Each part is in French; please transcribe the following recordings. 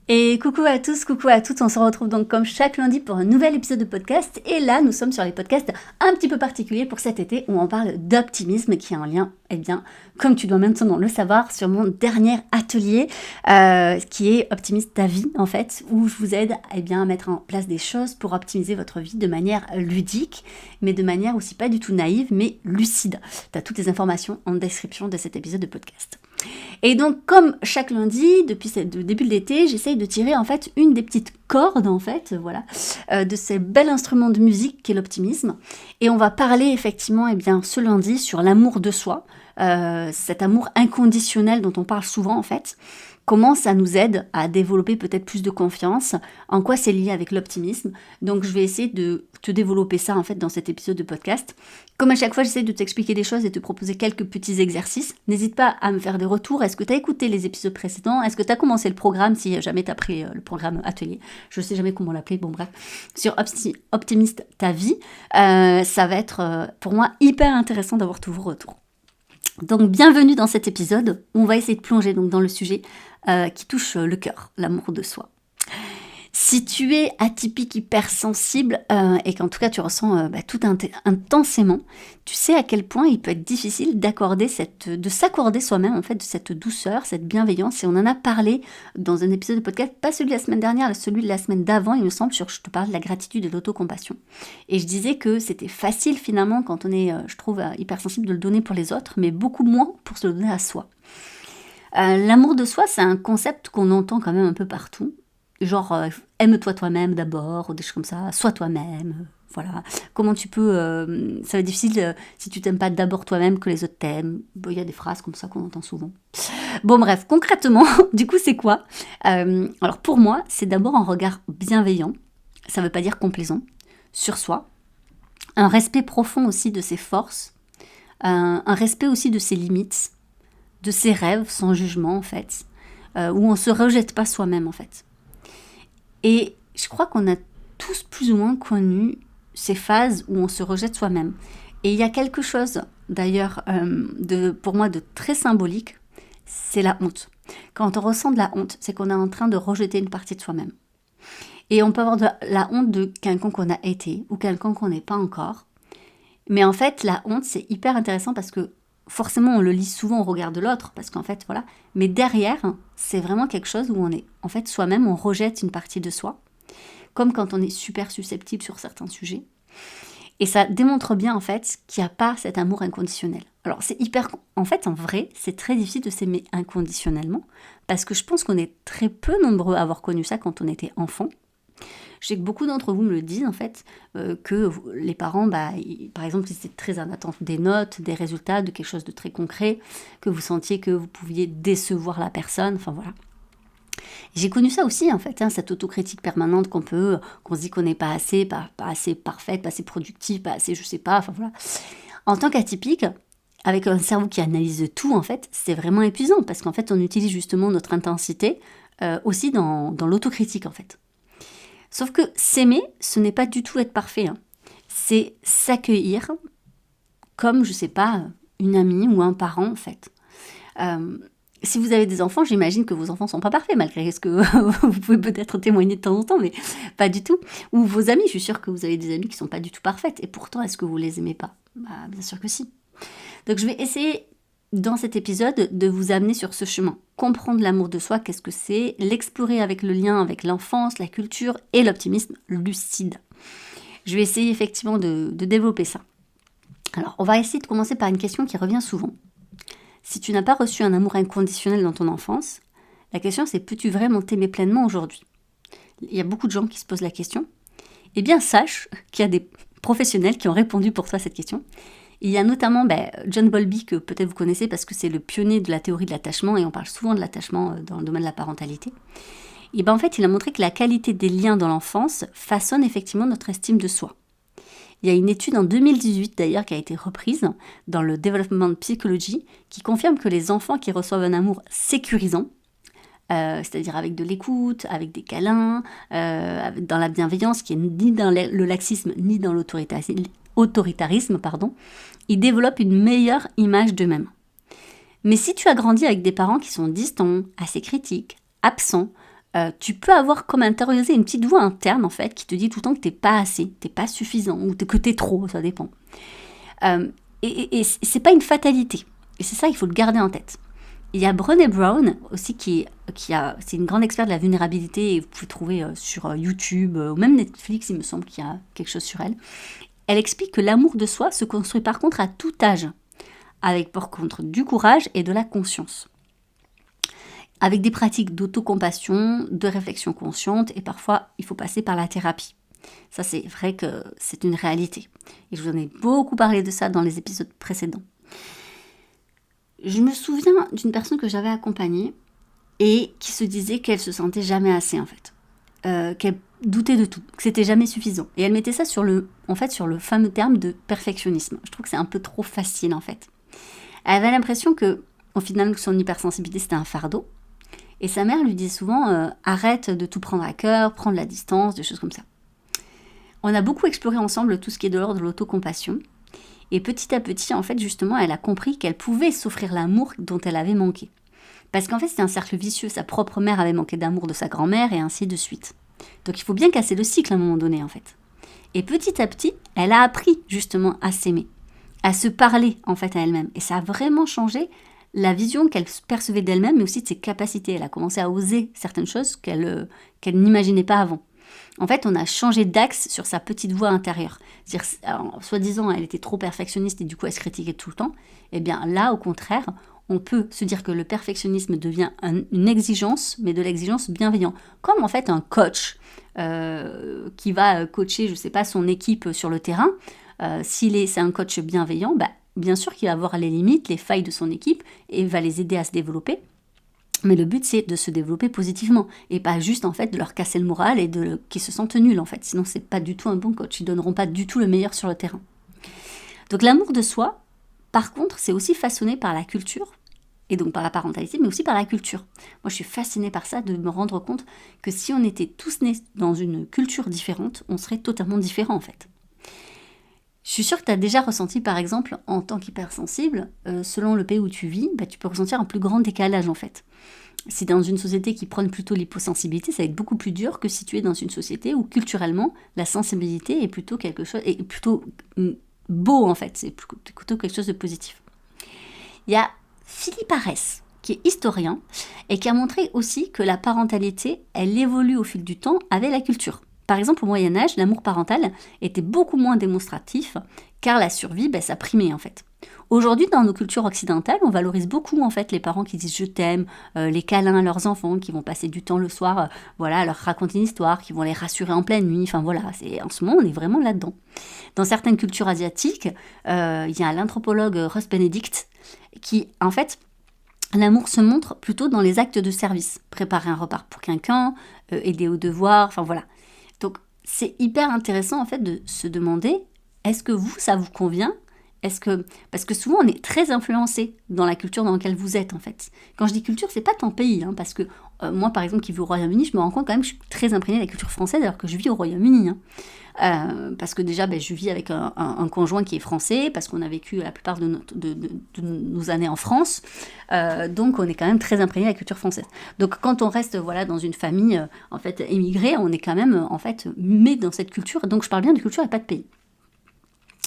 Et coucou à tous, coucou à toutes, on se retrouve donc comme chaque lundi pour un nouvel épisode de podcast. Et là, nous sommes sur les podcasts un petit peu particuliers pour cet été où on parle d'optimisme qui est en lien, eh bien, comme tu dois maintenant le savoir, sur mon dernier atelier qui est Optimise ta vie en fait, où je vous aide eh bien, à mettre en place des choses pour optimiser votre vie de manière ludique, mais de manière aussi pas du tout naïve, mais lucide. Tu as toutes les informations en description de cet épisode de podcast. Et donc, comme chaque lundi, depuis le début de l'été, j'essaye de tirer en fait une des petites cordes en fait, voilà, de ces bel instrument de musique qu'est l'optimisme. Et on va parler effectivement, eh bien, ce lundi sur l'amour de soi, cet amour inconditionnel dont on parle souvent en fait. Comment ça nous aide à développer peut-être plus de confiance, en quoi c'est lié avec l'optimisme. Donc je vais essayer de te développer ça en fait dans cet épisode de podcast. Comme à chaque fois, j'essaie de t'expliquer des choses et te proposer quelques petits exercices. N'hésite pas à me faire des retours. Est-ce que tu as écouté les épisodes précédents? Est-ce que tu as commencé le programme si jamais tu as pris le programme atelier? Je ne sais jamais comment l'appeler, bon bref. Sur Optimiste ta vie, ça va être pour moi hyper intéressant d'avoir tous vos retours. Donc bienvenue dans cet épisode où on va essayer de plonger donc dans le sujet qui touche le cœur, l'amour de soi. Si tu es atypique hypersensible et qu'en tout cas tu ressens tout intensément, tu sais à quel point il peut être difficile de s'accorder soi-même en fait de cette douceur, cette bienveillance. Et on en a parlé dans un épisode de podcast, pas celui de la semaine dernière, celui de la semaine d'avant, il me semble, je te parle de la gratitude et de l'autocompassion. Et je disais que c'était facile finalement quand on est, je trouve, hypersensible de le donner pour les autres, mais beaucoup moins pour se le donner à soi. L'amour de soi, c'est un concept qu'on entend quand même un peu partout. Genre, aime-toi toi-même d'abord, ou des choses comme ça, sois toi-même, voilà. Comment tu peux... ça va être difficile si tu t'aimes pas d'abord toi-même que les autres t'aiment. Bon, il y a des phrases comme ça qu'on entend souvent. Bon bref, concrètement, du coup c'est quoi? Alors pour moi, c'est d'abord un regard bienveillant, ça veut pas dire complaisant, sur soi. Un respect profond aussi de ses forces, un respect aussi de ses limites, de ses rêves, sans jugement en fait, où on se rejette pas soi-même en fait. Et je crois qu'on a tous plus ou moins connu ces phases où on se rejette soi-même. Et il y a quelque chose d'ailleurs pour moi de très symbolique, c'est la honte. Quand on ressent de la honte, c'est qu'on est en train de rejeter une partie de soi-même. Et on peut avoir de la honte de quelqu'un qu'on a été ou quelqu'un qu'on n'est pas encore. Mais en fait, la honte, c'est hyper intéressant parce que forcément, on le lit souvent au regard de l'autre, parce qu'en fait, voilà. Mais derrière, c'est vraiment quelque chose où on est, en fait, soi-même, on rejette une partie de soi, comme quand on est super susceptible sur certains sujets. Et ça démontre bien, en fait, qu'il n'y a pas cet amour inconditionnel. Alors, c'est hyper... En fait, en vrai, c'est très difficile de s'aimer inconditionnellement, parce que je pense qu'on est très peu nombreux à avoir connu ça quand on était enfant. Je sais que beaucoup d'entre vous me le disent en fait, que les parents, par exemple, ils étaient très en attente des notes, des résultats, de quelque chose de très concret, que vous sentiez que vous pouviez décevoir la personne, enfin voilà. J'ai connu ça aussi en fait, cette autocritique permanente qu'on se dit qu'on n'est pas assez, pas assez parfaite, pas assez productive, pas assez je sais pas, enfin voilà. En tant qu'atypique, avec un cerveau qui analyse tout en fait, c'est vraiment épuisant parce qu'en fait on utilise justement notre intensité aussi dans l'autocritique en fait. Sauf que s'aimer, ce n'est pas du tout être parfait. C'est s'accueillir comme, je sais pas, une amie ou un parent, en fait. Si vous avez des enfants, j'imagine que vos enfants sont pas parfaits, malgré ce que vous pouvez peut-être témoigner de temps en temps, mais pas du tout. Ou vos amis, je suis sûre que vous avez des amis qui sont pas du tout parfaites. Et pourtant, est-ce que vous les aimez pas? Bien sûr que si. Donc je vais essayer dans cet épisode de vous amener sur ce chemin. Comprendre l'amour de soi, qu'est-ce que c'est, l'explorer avec le lien avec l'enfance, la culture et l'optimisme lucide. Je vais essayer effectivement de développer ça. Alors, on va essayer de commencer par une question qui revient souvent. Si tu n'as pas reçu un amour inconditionnel dans ton enfance, la question c'est peux-tu vraiment t'aimer pleinement aujourd'hui? Il y a beaucoup de gens qui se posent la question. Eh bien, sache qu'il y a des professionnels qui ont répondu pour toi à cette question. Il y a notamment John Bowlby, que peut-être vous connaissez parce que c'est le pionnier de la théorie de l'attachement, et on parle souvent de l'attachement dans le domaine de la parentalité. Et en fait, il a montré que la qualité des liens dans l'enfance façonne effectivement notre estime de soi. Il y a une étude en 2018 d'ailleurs qui a été reprise dans le Development Psychology qui confirme que les enfants qui reçoivent un amour sécurisant, c'est-à-dire avec de l'écoute, avec des câlins, dans la bienveillance qui est ni dans le laxisme ni dans l'autoritarisme, ils développent une meilleure image d'eux-mêmes. Mais si tu as grandi avec des parents qui sont distants, assez critiques, absents, tu peux avoir comme intériorisé une petite voix interne, en fait, qui te dit tout le temps que t'es pas assez, t'es pas suffisant, ou que t'es trop, ça dépend. Et c'est pas une fatalité. Et c'est ça, il faut le garder en tête. Il y a Brené Brown aussi c'est une grande experte de la vulnérabilité et vous pouvez trouver sur YouTube ou même Netflix, il me semble qu'il y a quelque chose sur elle. Elle explique que l'amour de soi se construit par contre à tout âge, avec par contre du courage et de la conscience. Avec des pratiques d'autocompassion, de réflexion consciente et parfois il faut passer par la thérapie. Ça c'est vrai que c'est une réalité. Et je vous en ai beaucoup parlé de ça dans les épisodes précédents. Je me souviens d'une personne que j'avais accompagnée et qui se disait qu'elle se sentait jamais assez en fait. Qu'elle doutait de tout, que c'était jamais suffisant. Et elle mettait ça sur le fameux terme de perfectionnisme. Je trouve que c'est un peu trop facile en fait. Elle avait l'impression que, au final, son hypersensibilité c'était un fardeau. Et sa mère lui disait souvent arrête de tout prendre à cœur, prendre la distance, des choses comme ça. On a beaucoup exploré ensemble tout ce qui est de l'ordre de l'autocompassion. Et petit à petit, en fait, justement, elle a compris qu'elle pouvait s'offrir l'amour dont elle avait manqué. Parce qu'en fait, c'était un cercle vicieux. Sa propre mère avait manqué d'amour de sa grand-mère et ainsi de suite. Donc il faut bien casser le cycle à un moment donné, en fait. Et petit à petit, elle a appris justement à s'aimer, à se parler, en fait, à elle-même. Et ça a vraiment changé la vision qu'elle percevait d'elle-même, mais aussi de ses capacités. Elle a commencé à oser certaines choses qu'elle n'imaginait pas avant. En fait, on a changé d'axe sur sa petite voix intérieure. C'est-à-dire, soi-disant, elle était trop perfectionniste et du coup, elle se critiquait tout le temps. Eh bien, là, au contraire, on peut se dire que le perfectionnisme devient une exigence, mais de l'exigence bienveillante. Comme en fait un coach qui va coacher, je ne sais pas, son équipe sur le terrain. C'est un coach bienveillant, bien sûr qu'il va voir les limites, les failles de son équipe et va les aider à se développer. Mais le but, c'est de se développer positivement et pas juste en fait de leur casser le moral et qu'ils se sentent nuls en fait. Sinon, c'est pas du tout un bon coach. Ils donneront pas du tout le meilleur sur le terrain. Donc l'amour de soi, par contre, c'est aussi façonné par la culture et donc par la parentalité, mais aussi par la culture. Moi, je suis fascinée par ça, de me rendre compte que si on était tous nés dans une culture différente, on serait totalement différents en fait. Je suis sûre que tu as déjà ressenti, par exemple, en tant qu'hypersensible, selon le pays où tu vis, tu peux ressentir un plus grand décalage en fait. Si dans une société qui prône plutôt l'hyposensibilité, ça va être beaucoup plus dur que si tu es dans une société où culturellement la sensibilité est plutôt quelque chose, est plutôt beau en fait, c'est plutôt quelque chose de positif. Il y a Philippe Arès, qui est historien et qui a montré aussi que la parentalité, elle évolue au fil du temps avec la culture. Par exemple, au Moyen-Âge, l'amour parental était beaucoup moins démonstratif, car la survie, ça primait en fait. Aujourd'hui, dans nos cultures occidentales, on valorise beaucoup en fait les parents qui disent je t'aime, les câlins à leurs enfants, qui vont passer du temps le soir, à leur raconter une histoire, qui vont les rassurer en pleine nuit. Enfin voilà, en ce moment, on est vraiment là-dedans. Dans certaines cultures asiatiques, il y a l'anthropologue Ross Benedict qui, en fait, l'amour se montre plutôt dans les actes de service. Préparer un repas pour quelqu'un, aider aux devoirs, enfin voilà. Donc, c'est hyper intéressant en fait de se demander, est-ce que ça vous convient ? Parce que souvent on est très influencé dans la culture dans laquelle vous êtes en fait. Quand je dis culture, c'est pas ton pays, parce que moi par exemple qui vis au Royaume-Uni, je me rends compte quand même que je suis très imprégnée de la culture française alors que je vis au Royaume-Uni. Parce que déjà je vis avec un conjoint qui est français, parce qu'on a vécu la plupart de nos années en France, donc on est quand même très imprégné de la culture française. Donc quand on reste dans une famille en fait émigrée, on est quand même en fait mis dans cette culture, donc je parle bien de culture et pas de pays.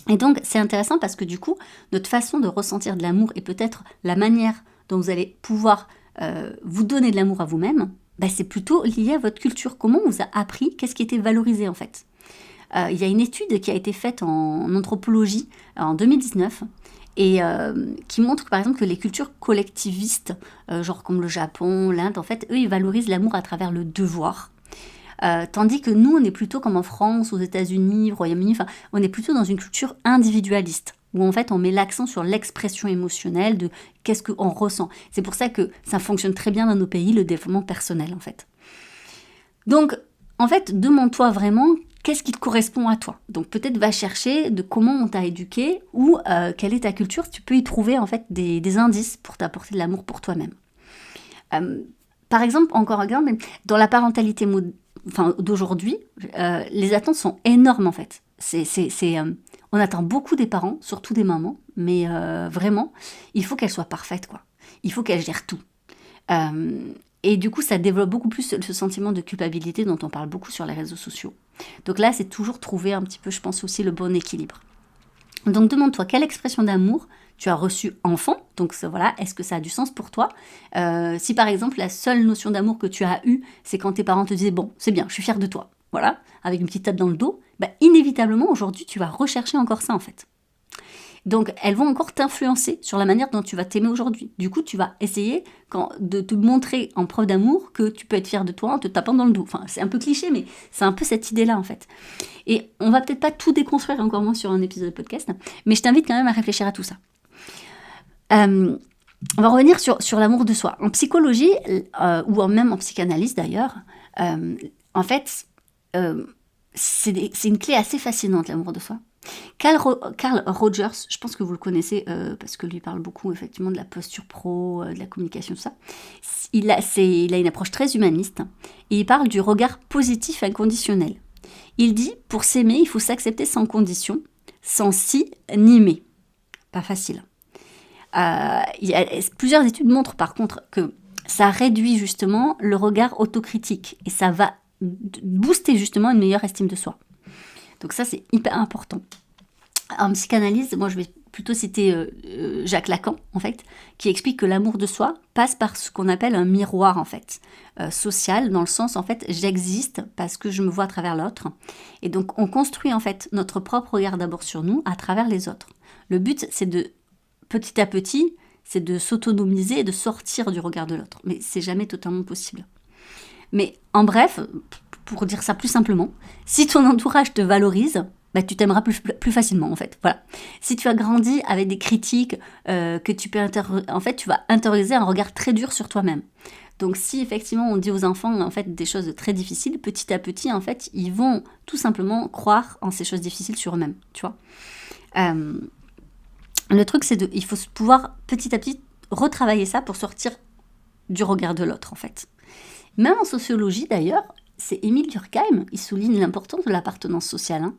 Et donc, c'est intéressant parce que du coup, notre façon de ressentir de l'amour et peut-être la manière dont vous allez pouvoir vous donner de l'amour à vous-même, c'est plutôt lié à votre culture. Comment on vous a appris, qu'est-ce qui était valorisé en fait. Il y a une étude qui a été faite en anthropologie en 2019 et qui montre par exemple que les cultures collectivistes, genre comme le Japon, l'Inde, en fait, eux, ils valorisent l'amour à travers le devoir. Tandis que nous, on est plutôt comme en France, aux États-Unis, au Royaume-Uni, on est plutôt dans une culture individualiste, où en fait on met l'accent sur l'expression émotionnelle de qu'est-ce qu'on ressent. C'est pour ça que ça fonctionne très bien dans nos pays, le développement personnel en fait. Donc, en fait, demande-toi vraiment qu'est-ce qui te correspond à toi. Donc peut-être va chercher de comment on t'a éduqué ou quelle est ta culture. Tu peux y trouver en fait des indices pour t'apporter de l'amour pour toi-même. Par exemple, encore un exemple, dans la parentalité d'aujourd'hui, les attentes sont énormes en fait. On attend beaucoup des parents, surtout des mamans, mais vraiment, il faut qu'elles soient parfaites, quoi. Il faut qu'elles gèrent tout. Et du coup, ça développe beaucoup plus ce sentiment de culpabilité dont on parle beaucoup sur les réseaux sociaux. Donc là, c'est toujours trouver un petit peu, je pense aussi, le bon équilibre. Donc demande-toi quelle expression d'amour tu as reçue enfant. Donc voilà, est-ce que ça a du sens pour toi? Si par exemple la seule notion d'amour que tu as eue, c'est quand tes parents te disaient bon, c'est bien, je suis fière de toi, voilà, avec une petite tape dans le dos, bah, inévitablement aujourd'hui tu vas rechercher encore ça en fait. Donc, elles vont encore t'influencer sur la manière dont tu vas t'aimer aujourd'hui. Du coup, tu vas essayer de te montrer en preuve d'amour que tu peux être fier de toi en te tapant dans le dos. Enfin, c'est un peu cliché, mais c'est un peu cette idée-là, en fait. Et on va peut-être pas tout déconstruire, encore moins sur un épisode de podcast, mais je t'invite quand même à réfléchir à tout ça. On va revenir sur l'amour de soi. En psychologie, ou même en psychanalyse d'ailleurs, en fait, c'est une clé assez fascinante, l'amour de soi. Carl Rogers, je pense que vous le connaissez parce que lui parle beaucoup effectivement de la posture pro, de la communication, tout ça. Il a une approche très humaniste et il parle du regard positif inconditionnel. Il dit, pour s'aimer, il faut s'accepter sans condition, sans si ni mais. Pas facile. Plusieurs études montrent par contre que ça réduit justement le regard autocritique et ça va booster justement une meilleure estime de soi. Donc ça, c'est hyper important. En psychanalyse, moi, je vais plutôt citer Jacques Lacan, en fait, qui explique que l'amour de soi passe par ce qu'on appelle un miroir, en fait, social, dans le sens, en fait, j'existe parce que je me vois à travers l'autre. Et donc, on construit, en fait, notre propre regard d'abord sur nous à travers les autres. Le but, c'est de, petit à petit, c'est de s'autonomiser et de sortir du regard de l'autre. Mais c'est jamais totalement possible. Mais en bref, pour dire ça plus simplement, si ton entourage te valorise, bah, tu t'aimeras plus facilement en fait. Voilà. Si tu as grandi avec des critiques que tu peux en fait, tu vas intérioriser un regard très dur sur toi-même. Donc si effectivement on dit aux enfants en fait des choses très difficiles, petit à petit en fait, ils vont tout simplement croire en ces choses difficiles sur eux-mêmes, tu vois. Le truc c'est il faut pouvoir petit à petit retravailler ça pour sortir du regard de l'autre en fait. Même en sociologie d'ailleurs, c'est Émile Durkheim, il souligne l'importance de l'appartenance sociale.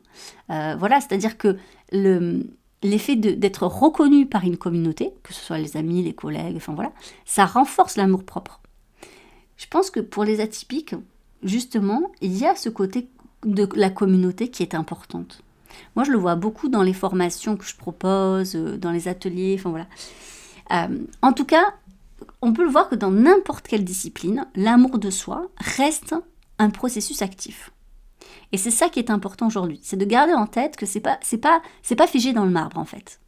Voilà, c'est-à-dire que l'effet d'être reconnu par une communauté, que ce soit les amis, les collègues, enfin voilà, ça renforce l'amour-propre. Je pense que pour les atypiques, justement, il y a ce côté de la communauté qui est importante. Moi, je le vois beaucoup dans les formations que je propose, dans les ateliers, enfin voilà. En tout cas, on peut le voir que dans n'importe quelle discipline, l'amour de soi reste un processus actif. Et c'est ça qui est important aujourd'hui, c'est de garder en tête que c'est pas figé dans le marbre en fait.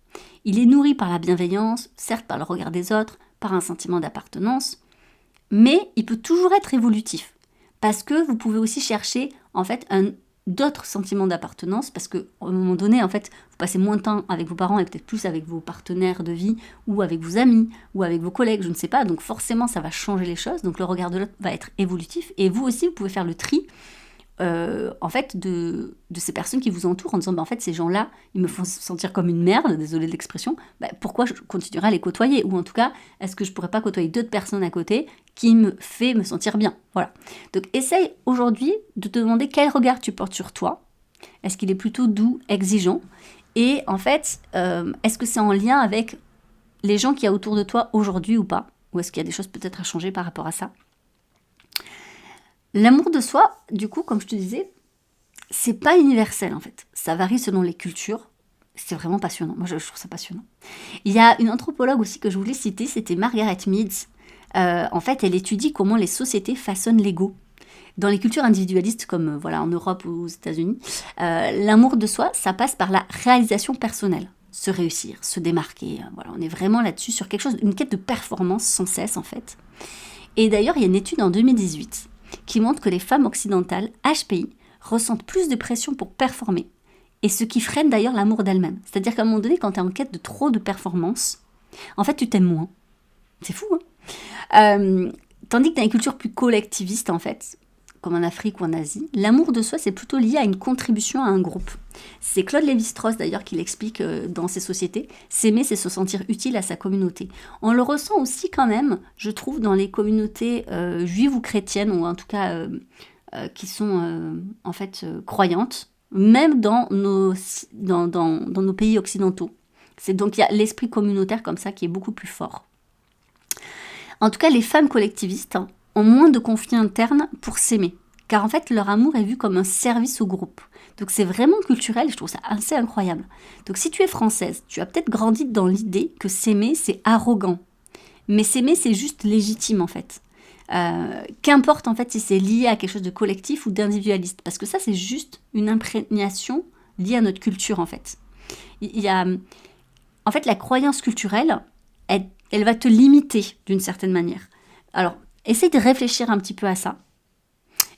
Il est nourri par la bienveillance, certes par le regard des autres, par un sentiment d'appartenance, mais il peut toujours être évolutif. Parce que vous pouvez aussi chercher en fait d'autres sentiments d'appartenance, parce qu'à un moment donné, en fait, vous passez moins de temps avec vos parents et peut-être plus avec vos partenaires de vie, ou avec vos amis, ou avec vos collègues, je ne sais pas, donc forcément ça va changer les choses, donc le regard de l'autre va être évolutif, et vous aussi vous pouvez faire le tri en fait de ces personnes qui vous entourent en disant en fait ces gens-là ils me font sentir comme une merde, désolé de l'expression, pourquoi je continuerai à les côtoyer, ou en tout cas est-ce que je pourrais pas côtoyer d'autres personnes à côté qui me fait me sentir bien, voilà. Donc essaye aujourd'hui de te demander quel regard tu portes sur toi, est-ce qu'il est plutôt doux, exigeant, et en fait est-ce que c'est en lien avec les gens qu'il y a autour de toi aujourd'hui ou pas, ou est-ce qu'il y a des choses peut-être à changer par rapport à ça. L'amour de soi, du coup, comme je te disais, c'est pas universel en fait. Ça varie selon les cultures. C'est vraiment passionnant. Moi, je trouve ça passionnant. Il y a une anthropologue aussi que je voulais citer, c'était Margaret Mead. En fait, elle étudie comment les sociétés façonnent l'ego. Dans les cultures individualistes, comme voilà en Europe ou aux États-Unis, l'amour de soi, ça passe par la réalisation personnelle. Se réussir, se démarquer. Voilà, on est vraiment là-dessus sur quelque chose, une quête de performance sans cesse en fait. Et d'ailleurs, il y a une étude en 2018 qui montre que les femmes occidentales, HPI, ressentent plus de pression pour performer, et ce qui freine d'ailleurs l'amour d'elles-mêmes. C'est-à-dire qu'à un moment donné, quand tu es en quête de trop de performance, en fait, tu t'aimes moins. C'est fou, hein. Tandis que dans les cultures plus collectivistes, en fait, comme en Afrique ou en Asie, l'amour de soi, c'est plutôt lié à une contribution à un groupe. C'est Claude Lévi-Strauss, d'ailleurs, qui l'explique dans ces sociétés. S'aimer, c'est se sentir utile à sa communauté. On le ressent aussi quand même, je trouve, dans les communautés juives ou chrétiennes, ou en tout cas qui sont en fait croyantes, même dans nos pays occidentaux. Donc il y a l'esprit communautaire comme ça qui est beaucoup plus fort. En tout cas, les femmes collectivistes, ont moins de conflits internes pour s'aimer. Car en fait, leur amour est vu comme un service au groupe. Donc c'est vraiment culturel, je trouve ça assez incroyable. Donc si tu es française, tu as peut-être grandi dans l'idée que s'aimer, c'est arrogant. Mais s'aimer, c'est juste légitime en fait. Qu'importe en fait si c'est lié à quelque chose de collectif ou d'individualiste. Parce que ça, c'est juste une imprégnation liée à notre culture en fait. Il y a, en fait, la croyance culturelle, elle va te limiter d'une certaine manière. Alors, essaye de réfléchir un petit peu à ça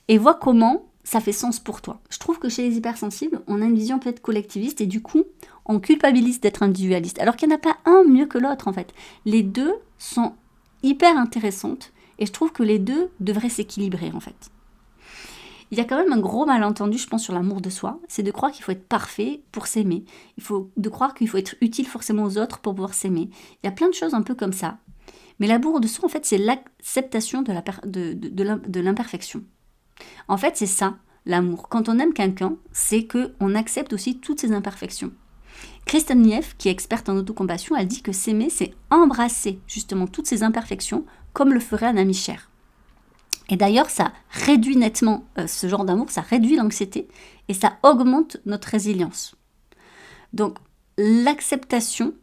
et vois comment ça fait sens pour toi. Je trouve que chez les hypersensibles, on a une vision peut-être collectiviste et du coup, on culpabilise d'être individualiste. Alors qu'il n'y en a pas un mieux que l'autre en fait. Les deux sont hyper intéressantes et je trouve que les deux devraient s'équilibrer en fait. Il y a quand même un gros malentendu, je pense, sur l'amour de soi. C'est de croire qu'il faut être parfait pour s'aimer. De croire qu'il faut être utile forcément aux autres pour pouvoir s'aimer. Il y a plein de choses un peu comme ça. Mais l'amour de soi, en fait, c'est l'acceptation de l'imperfection. En fait, c'est ça, l'amour. Quand on aime quelqu'un, c'est qu'on accepte aussi toutes ses imperfections. Kristen Neff, qui est experte en autocompassion, elle dit que s'aimer, c'est embrasser justement toutes ses imperfections, comme le ferait un ami cher. Et d'ailleurs, ça réduit nettement ce genre d'amour, ça réduit l'anxiété et ça augmente notre résilience. Donc, l'acceptation,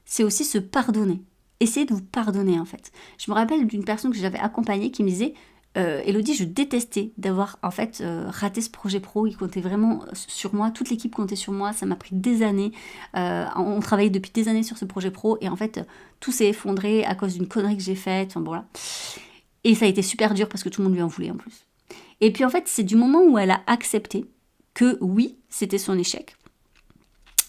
c'est aussi se pardonner. Essayez de vous pardonner, en fait. Je me rappelle d'une personne que j'avais accompagnée qui me disait Élodie, je détestais d'avoir en fait raté ce projet pro, il comptait vraiment sur moi, toute l'équipe comptait sur moi, ça m'a pris des années, on travaillait depuis des années sur ce projet pro et en fait tout s'est effondré à cause d'une connerie que j'ai faite, enfin voilà. Et ça a été super dur parce que tout le monde lui en voulait en plus. Et puis en fait, c'est du moment où elle a accepté que oui, c'était son échec,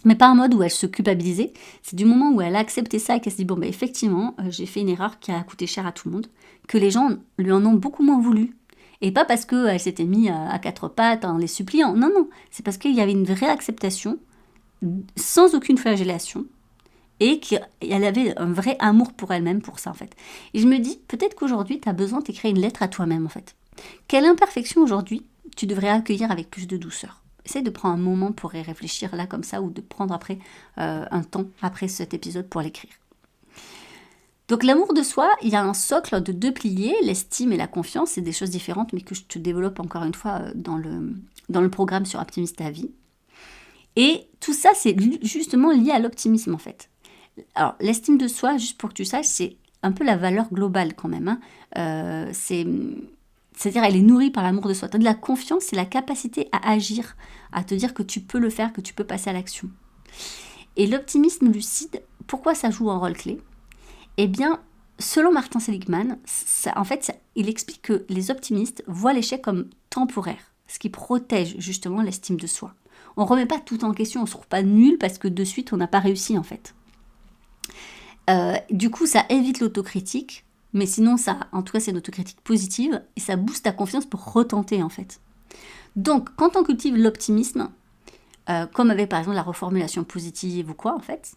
mais pas en mode où elle se culpabilisait, c'est du moment où elle a accepté ça et qu'elle s'est dit, bon, bah, effectivement, j'ai fait une erreur qui a coûté cher à tout le monde, que les gens lui en ont beaucoup moins voulu. Et pas parce qu'elle s'était mise à quatre pattes en les suppliant, non, non, c'est parce qu'il y avait une vraie acceptation, sans aucune flagellation, et qu'elle avait un vrai amour pour elle-même pour ça en fait. Et je me dis, peut-être qu'aujourd'hui, tu as besoin d'écrire une lettre à toi-même en fait. Quelle imperfection aujourd'hui tu devrais accueillir avec plus de douceur? Essaye de prendre un moment pour y réfléchir là comme ça ou de prendre après un temps après cet épisode pour l'écrire. Donc l'amour de soi, il y a un socle de 2 piliers, l'estime et la confiance, c'est des choses différentes mais que je te développe encore une fois dans le programme sur Optimise ta vie. Et tout ça, c'est justement lié à l'optimisme en fait. Alors, l'estime de soi, juste pour que tu saches, c'est un peu la valeur globale quand même. C'est-à-dire, elle est nourrie par l'amour de soi. Tu as de la confiance, c'est la capacité à agir, à te dire que tu peux le faire, que tu peux passer à l'action. Et l'optimisme lucide, pourquoi ça joue un rôle clé? Eh bien, selon Martin Seligman, il explique que les optimistes voient l'échec comme temporaire, ce qui protège justement l'estime de soi. On ne remet pas tout en question, on ne se trouve pas nul parce que de suite, on n'a pas réussi en fait. Du coup, ça évite l'autocritique, mais sinon, en tout cas, c'est une autocritique positive et ça booste ta confiance pour retenter en fait. Donc, quand on cultive l'optimisme, comme avec par exemple la reformulation positive ou quoi en fait,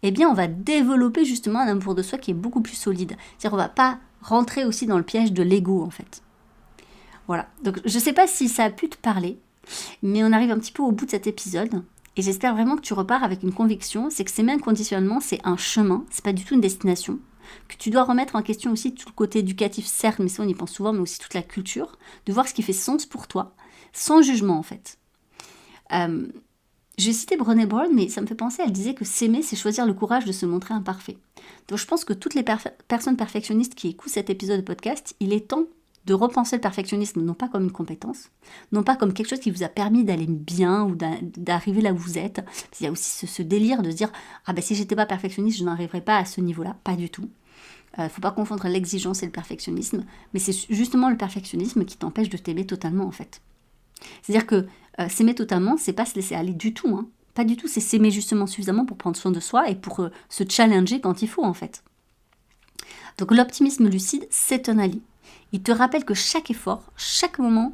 eh bien, on va développer justement un amour de soi qui est beaucoup plus solide. C'est-à-dire, on va pas rentrer aussi dans le piège de l'ego en fait. Voilà. Donc, je sais pas si ça a pu te parler, mais on arrive un petit peu au bout de cet épisode. Et j'espère vraiment que tu repars avec une conviction, c'est que s'aimer inconditionnellement, c'est un chemin, c'est pas du tout une destination. Que tu dois remettre en question aussi tout le côté éducatif, certes, mais ça on y pense souvent, mais aussi toute la culture, de voir ce qui fait sens pour toi, sans jugement en fait. J'ai cité Brené Brown, mais ça me fait penser, elle disait que s'aimer, c'est choisir le courage de se montrer imparfait. Donc je pense que toutes les personnes perfectionnistes qui écoutent cet épisode de podcast, il est temps de repenser le perfectionnisme, non pas comme une compétence, non pas comme quelque chose qui vous a permis d'aller bien ou d'arriver là où vous êtes. Il y a aussi ce délire de se dire « Ah ben si j'étais pas perfectionniste, je n'arriverais pas à ce niveau-là ». Pas du tout. Faut pas confondre l'exigence et le perfectionnisme, mais c'est justement le perfectionnisme qui t'empêche de t'aimer totalement en fait. C'est-à-dire que s'aimer totalement, c'est pas se laisser aller du tout, hein. Pas du tout, c'est s'aimer justement suffisamment pour prendre soin de soi et pour se challenger quand il faut en fait. Donc l'optimisme lucide, c'est un allié. Il te rappelle que chaque effort, chaque moment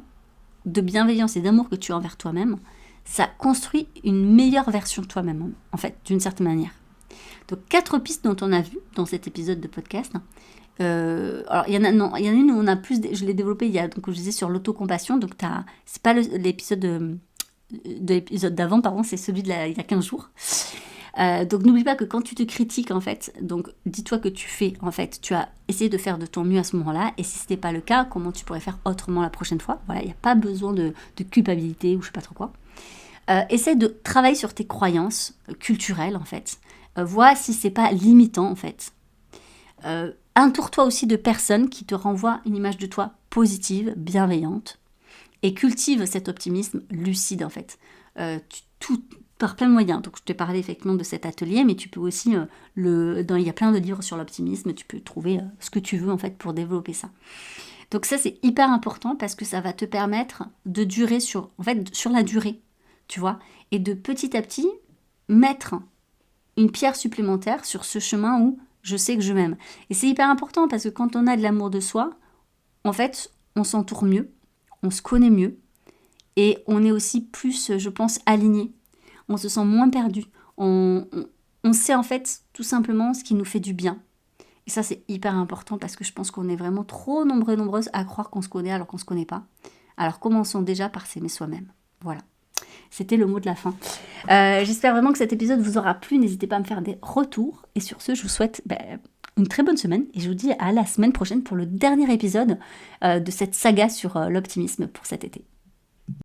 de bienveillance et d'amour que tu as envers toi-même, ça construit une meilleure version de toi-même, en fait, d'une certaine manière. Donc, 4 pistes dont on a vu dans cet épisode de podcast. Alors, il y en a une où on a plus, je l'ai développée, donc je disais sur l'autocompassion, donc c'est pas l'épisode de l'épisode d'avant, pardon, c'est celui il y a 15 jours. Donc n'oublie pas que quand tu te critiques en fait, donc dis-toi que tu as essayé de faire de ton mieux à ce moment-là, et si ce n'était pas le cas, comment tu pourrais faire autrement la prochaine fois. Voilà, il n'y a pas besoin de culpabilité ou je sais pas trop quoi. Essaie de travailler sur tes croyances culturelles en fait. Vois si c'est pas limitant en fait. Entoure-toi aussi de personnes qui te renvoient une image de toi positive, bienveillante, et cultive cet optimisme lucide en fait. Tout par plein de moyens. Donc je t'ai parlé effectivement de cet atelier, mais tu peux aussi, il y a plein de livres sur l'optimisme, tu peux trouver ce que tu veux en fait pour développer ça. Donc ça c'est hyper important parce que ça va te permettre de durer sur la durée, tu vois, et de petit à petit mettre une pierre supplémentaire sur ce chemin où je sais que je m'aime. Et c'est hyper important parce que quand on a de l'amour de soi, en fait, on s'entoure mieux, on se connaît mieux et on est aussi plus, je pense, aligné. On se sent moins perdu. On sait en fait tout simplement ce qui nous fait du bien. Et ça, c'est hyper important parce que je pense qu'on est vraiment trop nombreuses à croire qu'on se connaît alors qu'on ne se connaît pas. Alors commençons déjà par s'aimer soi-même. Voilà. C'était le mot de la fin. J'espère vraiment que cet épisode vous aura plu. N'hésitez pas à me faire des retours. Et sur ce, je vous souhaite une très bonne semaine. Et je vous dis à la semaine prochaine pour le dernier épisode de cette saga sur l'optimisme pour cet été.